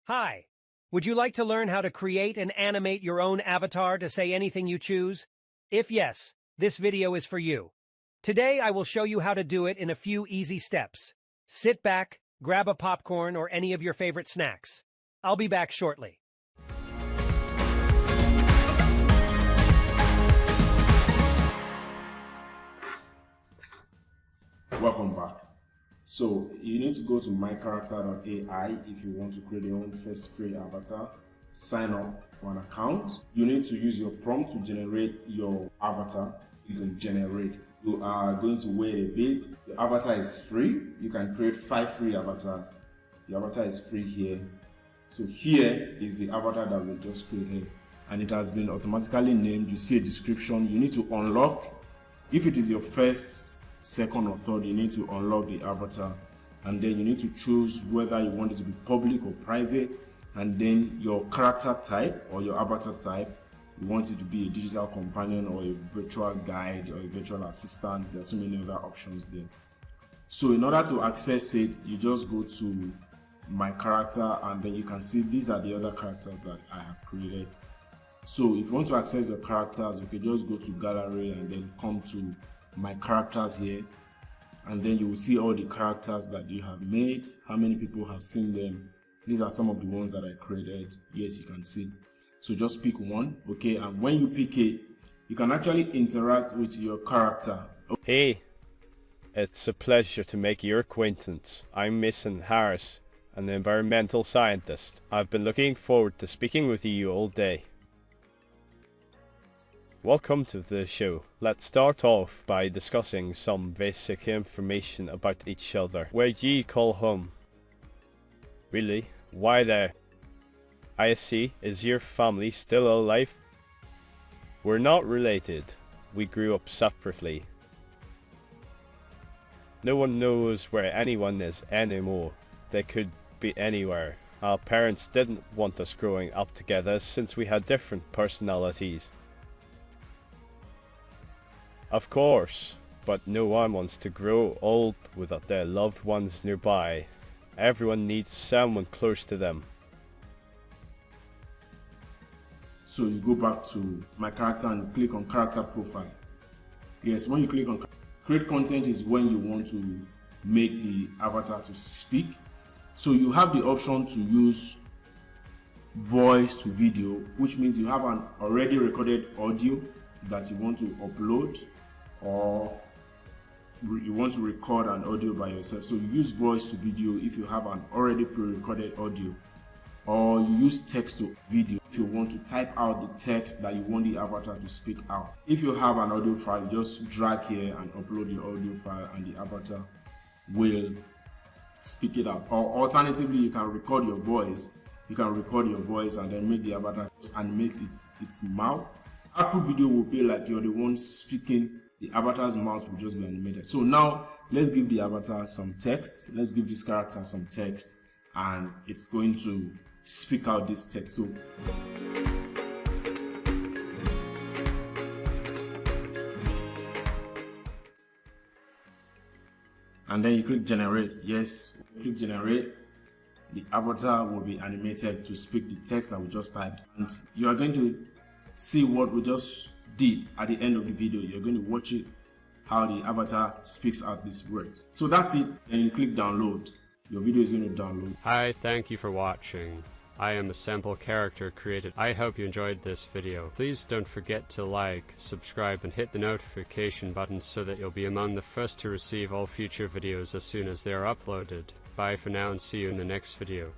Hi! Would you like to learn how to create and animate your own avatar to say anything you choose? If yes, this video is for you. Today I will show you how to do it in a few easy steps. Sit back, grab a popcorn or any of your favorite snacks. I'll be back shortly. Welcome back. So you need to go to mycharacter.ai if you want to create your own first free avatar. Sign up for an account. You need to use your prompt to generate your avatar. You can generate. You are going to wait a bit. The avatar is free. You can create 5 free avatars. The avatar is free here. So here is the avatar that we just created, and it has been automatically named. You see a description. You need to unlock. If it is your first, second or third, you need to unlock the avatar, and then you need to choose whether you want it to be public or private, and then your character type or your avatar type. You want it to be a digital companion or a virtual guide or a virtual assistant. There are so many other options there. So in order to access it, you just go to my character, and then you can see these are the other characters that I have created. So if you want to access your characters, you can just go to gallery and then come to my characters here, and then you will see all the characters that you have made, how many people have seen them. These are some of the ones that I created. Yes, you can see. So just pick one, okay, and when you pick it, you can actually interact with your character. Hey, it's a pleasure to make your acquaintance. I'm Mason Harris, an environmental scientist. I've been looking forward to speaking with you all day. Welcome to the show. Let's start off by discussing some basic information about each other. Where do you call home? Really? Why there? I see. Is your family still alive? We're not related. We grew up separately. No one knows where anyone is anymore. They could be anywhere. Our parents didn't want us growing up together since we had different personalities. Of course, but no one wants to grow old without their loved ones nearby. Everyone needs someone close to them. So you go back to my character and click on character profile. Yes, when you click on create content is when you want to make the avatar to speak. So you have the option to use voice to video, which means you have an already recorded audio that you want to upload, or you want to record an audio by yourself. So you use voice to video if you have an already pre-recorded audio, or you use text to video if you want to type out the text that you want the avatar to speak out. If you have an audio file, just drag here and upload your audio file, and the avatar will speak it out. Or alternatively, you can record your voice. You can record your voice and then make the avatar animate its mouth. Output video will be like you're the one speaking. The avatar's mouth will just be animated. So now let's give the avatar some text. Let's give this character some text, and it's going to speak out this text. So and then you click generate. Yes, click generate. The avatar will be animated to speak the text that we just typed, and you are going to see what we just did at the end of the video. You're going to watch it, how the avatar speaks out these words. So that's it, and you click download. Your video is going to download. Hi, thank you for watching. I am a sample character created. I hope you enjoyed this video. Please don't forget to like, subscribe, and hit the notification button so that you'll be among the first to receive all future videos as soon as they are uploaded. Bye for now and see you in the next video.